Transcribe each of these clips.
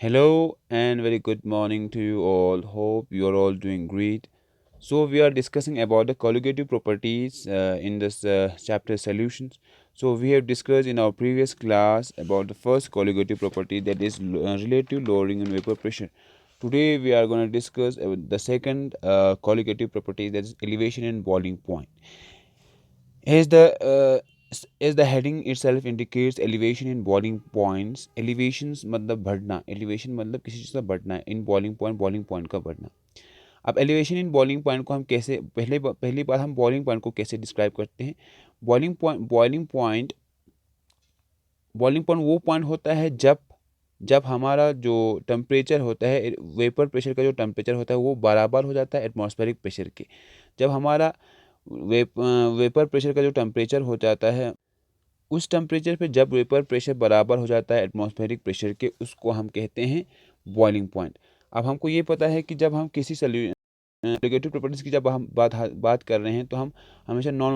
Hello and very good morning to you all. Hope you are all doing great. So we are discussing about the colligative properties in this chapter solutions. So we have discussed in our previous class about the first colligative property, that is relative lowering in vapor pressure. Today we are going to discuss the second colligative property, that is elevation and boiling point. As the heading itself indicates, elevation in boiling points. Elevations मतलब बढ़ना, elevation मतलब किसी चीज़ का बढ़ना है, in boiling point का बढ़ना. अब एलिवेशन इन बॉइलिंग पॉइंट को हम कैसे, पहली बार हम बॉइलिंग पॉइंट को कैसे डिस्क्राइब करते हैं. बॉइलिंग पॉइंट वो पॉइंट होता है जब हमारा जो टेम्परेचर होता है, वेपर प्रेशर का जो टेम्परेचर होता है वो बराबर हो जाता है एटमॉस्फेरिक प्रेशर के. जब हमारा वेपर प्रेशर का जो टेम्परेचर हो जाता है, उस टेम्परेचर पे जब वेपर प्रेशर बराबर हो जाता है एटमॉस्फेरिक प्रेशर के, उसको हम कहते हैं बॉइलिंग पॉइंट. अब हमको ये पता है कि जब हम किसी नेगेटिव प्रॉपर्टीज़ की जब हम बात कर रहे हैं, तो हम हमेशा नॉन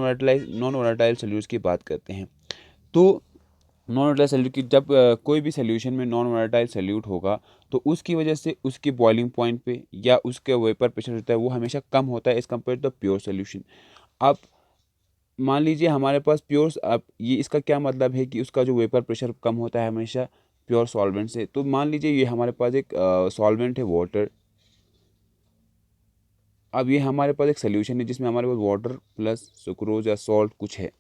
वोलेटाइल सोल्यूट्स की बात करते हैं. तो नॉन वोलेटाइल सोल्यूट की जब कोई भी सोल्यूशन में नॉन वोलेटाइल सोल्यूट होगा, तो उसकी वजह से उसकी बॉइलिंग पॉइंट पे या उसके वेपर प्रेशर होता है वो हमेशा कम होता है as compared to the pure solution. अब मान लीजिए हमारे पास प्योर, अब ये इसका क्या मतलब है कि उसका जो वेपर प्रेशर कम होता है हमेशा प्योर सॉल्वेंट से. तो मान लीजिए ये हमारे पास एक सॉल्वेंट है, वाटर. अब ये हमारे पास एक सोल्यूशन है जिसमें हमारे पास वाटर प्लस सुक्रोज या सॉल्ट कुछ है.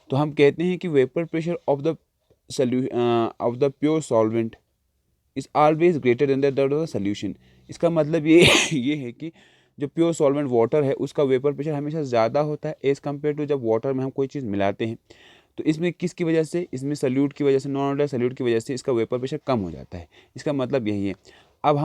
तो हम कहते हैं कि vapour pressure of the pure solvent is always greater than that of the solution. इसका मतलब ये ये है कि जो प्योर सॉल्वेंट वाटर है उसका वेपर प्रेशर हमेशा ज़्यादा होता है एज़ कम्पेयर टू जब वाटर में हम कोई चीज़ मिलाते हैं. तो इसमें किसकी वजह से, इसमें सल्यूट की वजह से, नॉन वोलेटाइल सल्यूट की वजह से इसका वेपर प्रेशर कम हो जाता है. इसका मतलब यही है. अब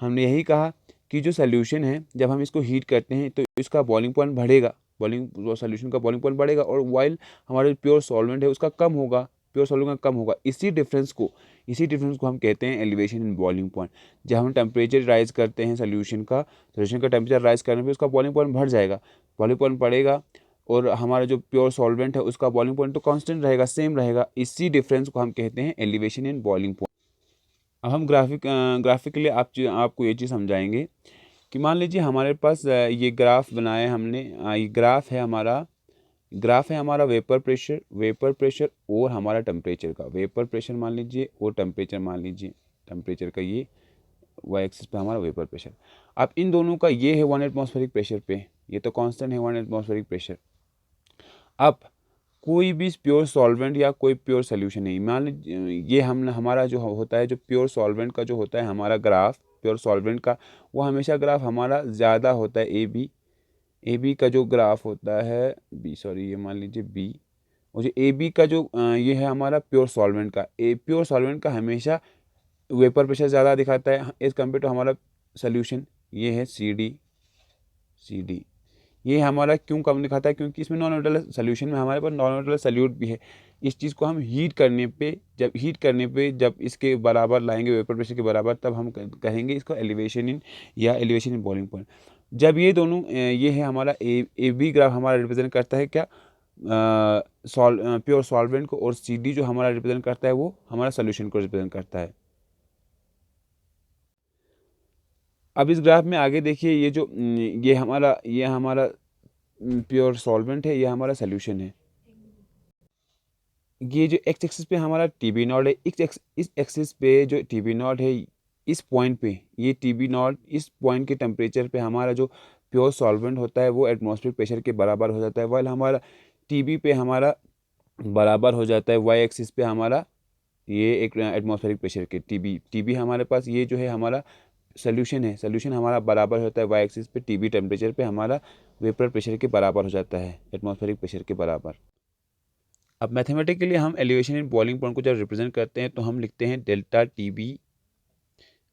हमने यही कहा कि जो सॉल्यूशन है जब हम इसको हीट करते हैं तो इसका बॉइलिंग पॉइंट बढ़ेगा, बॉइलिंग सॉल्यूशन का बॉइलिंग पॉइंट बढ़ेगा, और वाइल हमारा जो प्योर सॉल्वेंट है उसका कम होगा, प्योर सॉल्वेंट का कम होगा. इसी डिफरेंस को हम कहते हैं एलिवेशन इन बॉइलिंग पॉइंट. जब हम टेम्परेचर राइज करते हैं सोल्यूशन का टेम्परेचर राइज करने पर उसका बॉइलिंग पॉइंट बढ़ जाएगा, बॉइलिंग पॉइंट बढ़ेगा, और हमारा जो प्योर सॉल्वेंट है उसका बॉइलिंग पॉइंट तो कांस्टेंट रहेगा, सेम रहेगा. इसी डिफरेंस को हम कहते हैं एलिवेशन इन बॉइलिंग पॉइंट. अब हम ग्राफिकली आपको ये चीज़ समझाएंगे कि मान लीजिए हमारे पास ये ग्राफ बनाया है हमने. ये ग्राफ है हमारा वेपर प्रेशर और हमारा टेम्परेचर का. वेपर प्रेशर मान लीजिए और टेम्परेचर मान लीजिए. टेम्परेचर का ये वाई एक्सिस पे हमारा वेपर प्रेशर. अब इन दोनों का ये है 1 एटमॉस्फेरिक प्रेशर पे, ये तो कांस्टेंट है 1 एटमॉस्फेरिक प्रेशर. अब कोई भी प्योर सॉल्वेंट या कोई प्योर सोल्यूशन नहीं, मान लीजिए ये हम हमारा जो होता है, जो प्योर सॉल्वेंट का जो होता है हमारा ग्राफ प्योर सॉल्वेंट का, वो हमेशा ग्राफ हमारा ज़्यादा होता है. ए बी का जो ग्राफ होता है, बी सॉरी ये मान लीजिए बी, और जो ए बी का जो ये है हमारा प्योर सॉल्वेंट का, प्योर सॉल्वेंट का हमेशा वेपर प्रेशर ज़्यादा दिखाता है एज़ कम्पेयर टू हमारा सोल्यूशन. ये है सी डी. ये हमारा क्यों कम दिखाता है, क्योंकि इसमें नॉन वोलेटाइल सोल्यूशन में हमारे पास नॉन वोलेटाइल सॉल्यूट भी है. इस चीज़ को हम हीट करने पे जब इसके बराबर लाएंगे, वेपर प्रेशर के बराबर, तब हम कहेंगे इसको एलिवेशन इन या एलिवेशन इन बॉइलिंग पॉइंट. जब ये दोनों ये है हमारा ए बी ग्राफ हमारा रिप्रेजेंट करता है क्या, प्योर सॉल्वेंट को, और सी डी जो हमारा रिप्रेजेंट करता है वो हमारा सोल्यूशन को रिप्रेजेंट करता है. अब इस ग्राफ में आगे देखिए, ये हमारा प्योर सॉल्वेंट है, ये हमारा सोल्यूशन है. ये जो एक्स एक्सिस पे हमारा टी बी नॉट है, इस एक्सिस पे जो टी बी नॉट है, इस पॉइंट पे ये टी बी नॉट, इस पॉइंट के टेम्परेचर पे हमारा जो प्योर सॉल्वेंट होता है वो एटमॉस्फेरिक प्रेशर के बराबर हो जाता है, वाइल हमारा टी बी पे हमारा बराबर हो जाता है वाई एक्सिस पे हमारा ये एक एटमॉस्फेरिक प्रेशर के. टी बी हमारे पास ये जो है हमारा सोल्यूशन है, सोल्यूशन हमारा बराबर होता है वाई एक्सिस पे टी बी टेम्परेचर पे हमारा वेपर प्रेशर के बराबर हो जाता है, एटमॉस्फेरिक प्रेशर के बराबर. अब मैथमेटिकली हम एलिवेशन इन बॉइलिंग पॉइंट को जब रिप्रेजेंट करते हैं तो हम लिखते हैं delta T B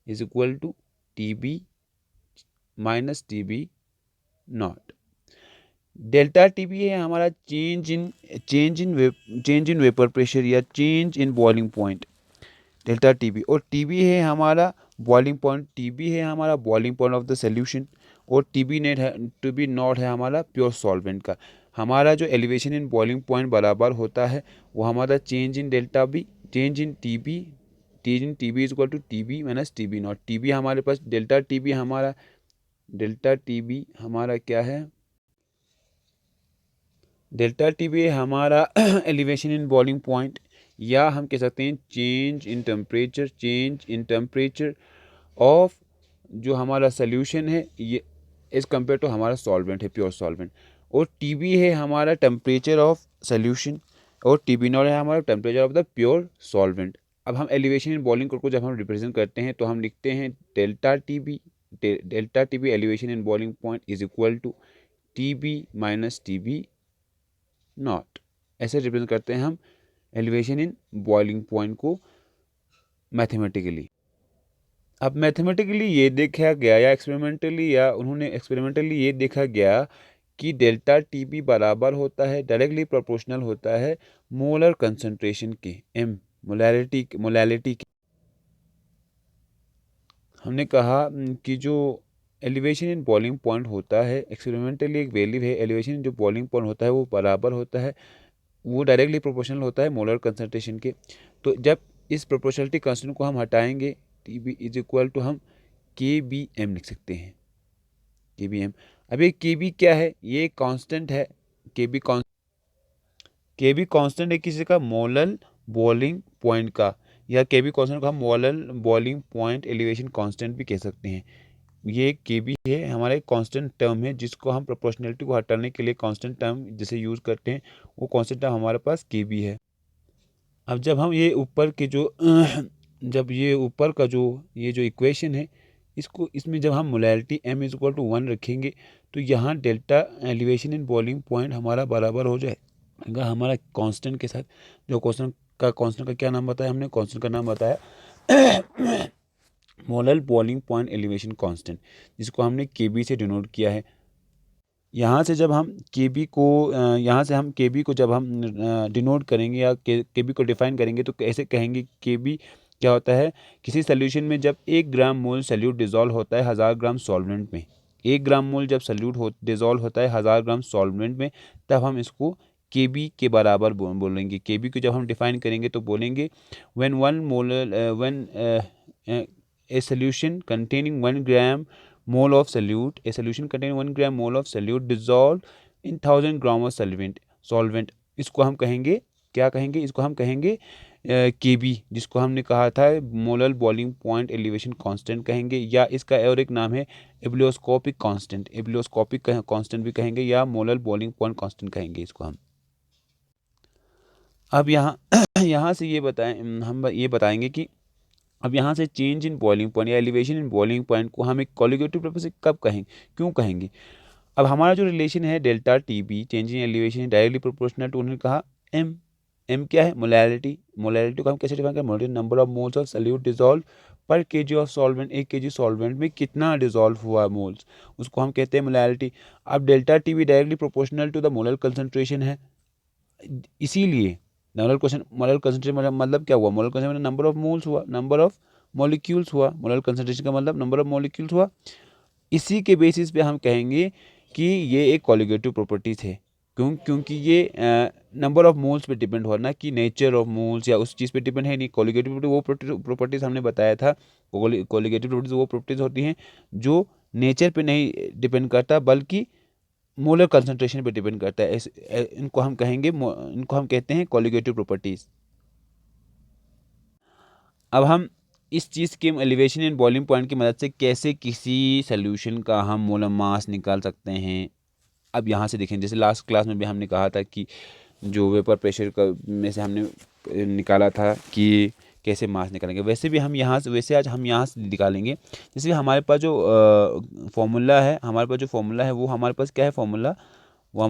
is equal to T B minus T B not. Delta T B है हमारा चेंज इन वेपर प्रेशर या change in boiling point, delta T B. और टी बी है हमारा बॉइलिंग पॉइंट, टी बी है हमारा boiling point of the solution, और T B not है हमारा प्योर सॉल्वेंट का. हमारा जो एलिवेशन इन बॉइलिंग पॉइंट बराबर होता है वो हमारा change in delta B change in T B is equal to T B minus T B not. T B हमारे पास डेल्टा टी बी हमारा क्या है, डेल्टा टी बी हमारा एलिवेशन इन बॉइलिंग पॉइंट, या हम कह सकते हैं चेंज इन टेम्परेचर ऑफ जो हमारा सोल्यूशन है ये एज कम्पेयर टू हमारा सॉल्वेंट है, प्योर सॉल्वेंट। और टी बी है हमारा टेम्परेचर ऑफ सोल्यूशन, और टी बी नॉट है हमारा temperature of the pure solvent. अब हम एलिवेशन इन बॉइलिंग को जब हम रिप्रेजेंट करते हैं तो हम लिखते हैं delta T B elevation in boiling point is equal to T B minus T B not. ऐसे रिप्रेजेंट करते हैं हम एलिवेशन इन बॉइलिंग पॉइंट को मैथमेटिकली। अब मैथमेटिकली ये देखा गया या उन्होंने एक्सपेरिमेंटली ये देखा गया कि डेल्टा टी बी बराबर होता है, डायरेक्टली प्रोपोर्शनल होता है मोलर कंसंट्रेशन के, मोलैलिटी के। हमने कहा कि जो एलिवेशन इन बॉइलिंग पॉइंट होता है एक्सपेरिमेंटली एक वैल्यू है, एलिवेशन जो बॉइलिंग पॉइंट होता है वो बराबर होता है, वो डायरेक्टली प्रोपोर्शनल होता है मोलर कंसंट्रेशन के। तो जब इस प्रोपोर्शनलिटी कांस्टेंट को हम हटाएंगे T B is equal to हम के बी एम लिख सकते हैं, के बी एम। अब ये के बी क्या है, ये कांस्टेंट है, के बी कांस्टेंट है किसी का मोलर बॉइलिंग पॉइंट का, या के बी कांस्टेंट को हम molar boiling point elevation constant भी कह सकते हैं। ये के बी है हमारा एक कांस्टेंट टर्म है जिसको हम प्रोपोर्शनलिटी को हटाने के लिए कांस्टेंट टर्म जैसे यूज़ करते हैं, वो कांस्टेंट टर्म हमारे पास के बी है। अब जब हम ये ऊपर के जो जब ये ऊपर का जो ये जो इक्वेशन है इसमें जब हम molality m is equal to 1 रखेंगे तो यहाँ delta elevation in boiling point हमारा बराबर हो जाएगा हमारा कांस्टेंट के साथ। जो कांस्टेंट का क्या नाम बताया हमने, कांस्टेंट का नाम बताया molar boiling point elevation constant, जिसको हमने के से डिनोट किया है। यहाँ से जब हम के बी को जब हम डिनोट करेंगे या के बी को डिफाइन करेंगे तो कैसे कहेंगे, के बी क्या होता है, किसी सोल्यूशन में जब 1 ग्राम मोल सल्यूट डिज़ोल्व होता है 1000 ग्राम सॉल्वेंट में, 1 ग्राम मोल जब डिज़ोल्व होता है 1000 ग्राम सॉल्वेंट में, तब हम इसको के बी के बराबर बोलेंगे। के बी को जब हम डिफाइन करेंगे तो बोलेंगे when a solution containing 1 gram mole of solute, a solution containing 1 gram mole of solute dissolved in 1000 gram of solvent, इसको हम कहेंगे, क्या कहेंगे, इसको हम कहेंगे के बी, जिसको हमने कहा था molar boiling point elevation constant कहेंगे, या इसका और एक नाम है एब्लियोस्कोपिक कांस्टेंट भी कहेंगे, या मोलर बॉइलिंग पॉइंट कांस्टेंट कहेंगे इसको हम। अब यहाँ से हम ये बताएंगे कि अब यहाँ से चेंज इन बॉइलिंग पॉइंट या एलिवेशन इन बॉइलिंग पॉइंट को हम एक कॉलिगेटिव पर्पज से कब कहेंगे, क्यों कहेंगे। अब हमारा जो रिलेशन है delta T B change in elevation directly proportional to, उन्होंने कहा एम क्या है, मोलैलिटी को हम कैसे डिफाइन करें, number of moles of solute dissolve per kg of solvent, 1 kg solvent में कितना डिजोल्व हुआ मोल्स, उसको हम कहते हैं मोलैलिटी। अब delta T B directly proportional to the molar concentration है, इसीलिए मोलर कंसंट्रेशन मतलब क्या हुआ, molar concentration number of moles हुआ, नंबर ऑफ मॉलिक्यूल्स हुआ, मोलर कंसंट्रेशन का मतलब नंबर ऑफ मॉलिक्यूल्स हुआ। इसी के बेसिस पे हम कहेंगे कि ये एक कॉलिगेटिव प्रॉपर्टीज है, क्योंकि ये नंबर ऑफ मोल्स पे डिपेंड हुआ, ना कि नेचर ऑफ मोल्स या उस चीज़ पे डिपेंड है नहीं। कॉलिगेटिव वो प्रॉपर्टीज हमने बताया था, कॉलिगेटिव प्रॉपर्टीज वो प्रॉपर्टीज होती हैं जो नेचर पे नहीं डिपेंड करता बल्कि मोलर कंसंट्रेशन पे डिपेंड करता है। इनको हम कहते हैं कॉलिगेटिव प्रॉपर्टीज। अब हम इस चीज़ के एलिवेशन एंड बॉइलिंग पॉइंट की मदद से कैसे किसी सोल्यूशन का हम मोलर मास निकाल सकते हैं। अब यहाँ से देखें, जैसे लास्ट क्लास में भी हमने कहा था कि जो वेपर प्रेशर का में से हमने निकाला था कि कैसे मास निकालेंगे, वैसे आज हम यहाँ से निकालेंगे। जैसे हमारे पास जो फॉर्मूला है वो हमारे पास क्या है, फॉर्मूला वो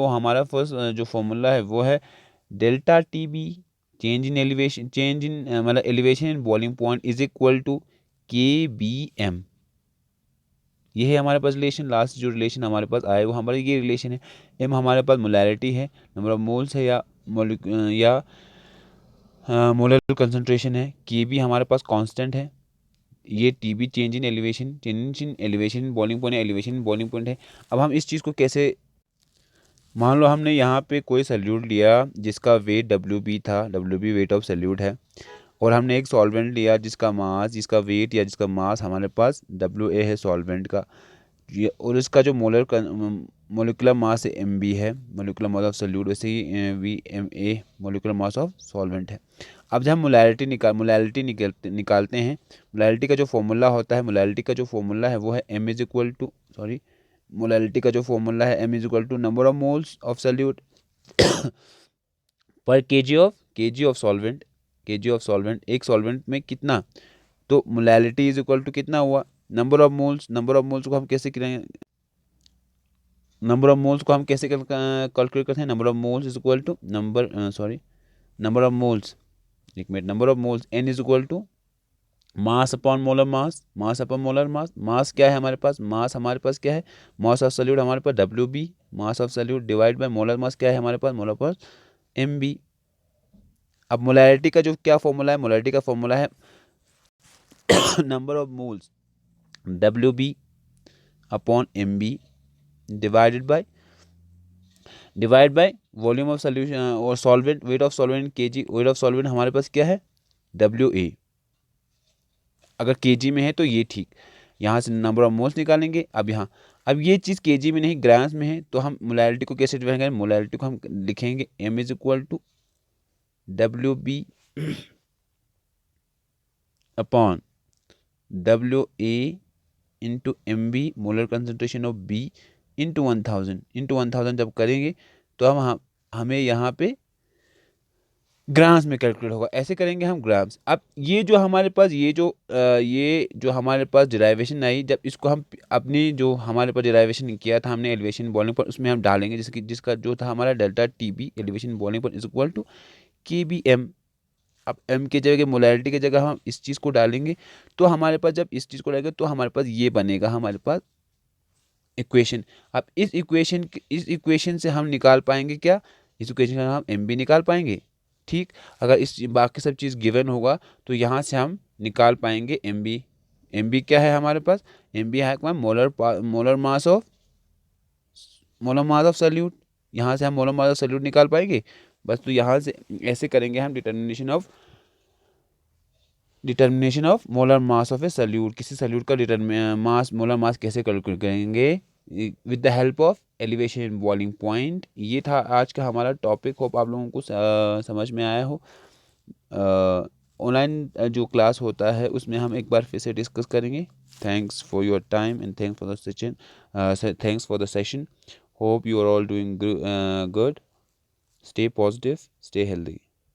हमारा फर्स्ट जो फॉर्मूला है वो है delta T B change in elevation in boiling point is equal to K B m. ये है हमारे पास रिलेशन, लास्ट जो रिलेशन हमारे पास आए वो हमारा ये रिलेशन है। एम हमारे पास मोलैरिटी है, नंबर ऑफ मोल्स है या मोलर कंसंट्रेशन है, के बी हमारे पास कांस्टेंट है, ये T B change in elevation boiling point है। अब हम इस चीज़ को कैसे मान लो हमने यहाँ पे कोई सल्यूट लिया जिसका वेट WB था, WB वेट ऑफ सल्यूट है, और हमने एक सॉल्वेंट लिया जिसका मास, जिसका वेट या जिसका मास हमारे पास WA है सॉल्वेंट का, ये, और इसका जो मोलिकुलर मास MB है, मोलिकुलर मास ऑफ सल्यूट, वैसे ही VMA molecular mass of solvent है। अब जब हम मोलैलिटी निकालते हैं, मोलैलिटी का जो फॉर्मूला होता है, मोलैलिटी का जो फॉर्मूला है वो है M is equal to molality का जो फॉर्मूला है M is equal to number of moles of solute per kg of solvent, एक सॉल्वेंट में कितना, तो मोलैलिटी इज इक्वल टू कितना हुआ, number of moles. Number of moles को हम कैसे करेंगे, कैलकुलेट करते हैं, number of moles is equal to number of moles, एक minute, number of moles N is equal to mass upon molar mass, mass upon molar mass. मास क्या है हमारे पास, मास हमारे पास क्या है, मास ऑफ सॉल्यूट हमारे पास WB, mass of solute divide by molar mass क्या है हमारे पास, मोलर मास MB। अब मोलैलिटी का जो क्या फॉर्मूला है, मोलैलिटी का फॉर्मूला है number of moles WB upon MB divide by volume of solution और solvent, weight of solvent kg, weight of solvent हमारे पास क्या है WA, अगर केजी में है तो ये ठीक, यहाँ से नंबर ऑफ मोल्स निकालेंगे। अब ये चीज़ केजी में नहीं ग्राम्स में है, तो हम मोलैलिटी को कैसे डिफाइन करेंगे, मोलैलिटी को हम लिखेंगे M is equal to WB upon WA into MB, molar concentration of B into 1000 जब करेंगे तो हमें यहाँ पे ग्राम्स में कैलकुलेट होगा, ऐसे करेंगे हम ग्राम्स। अब ये जो हमारे पास हमारे पास डिराइवेशन आई, जब इसको हम अपनी जो हमारे पास डिराइवेशन किया था हमने एलिवेशन बॉइलिंग पर, उसमें हम डालेंगे, जैसे कि जिसका जो था हमारा डेल्टा TB एलिवेशन बॉइलिंग पर इज इक्वल टू KBM। अब M की जगह, मोलैलिटी की जगह हम इस चीज़ को डालेंगे, तो हमारे पास जब इस चीज़ को डालेंगे तो हमारे पास ये बनेगा हमारे पास इक्वेशन। अब इस इक्वेशन से हम निकाल पाएंगे क्या, इस इक्वेशन से हम MB निकाल पाएंगे, ठीक। अगर इस बाकी सब चीज़ गिवन होगा तो यहाँ से हम निकाल पाएंगे MB क्या है हमारे पास, MB है मोलर मास ऑफ सल्यूट, यहाँ से हम मोलर मास ऑफ सल्यूट निकाल पाएंगे बस। तो यहाँ से ऐसे करेंगे हम determination of molar mass of a solute, किसी सल्यूट का मोलर मास कैसे कैलकुलेट करेंगे, with the help of elevation boiling point. ये था आज का हमारा टॉपिक, होप आप लोगों को समझ में आया हो। ऑनलाइन जो क्लास होता है उसमें हम एक बार फिर से डिस्कस करेंगे। Thanks for your time and thanks for the session. Hope you are all doing good, stay positive, stay healthy.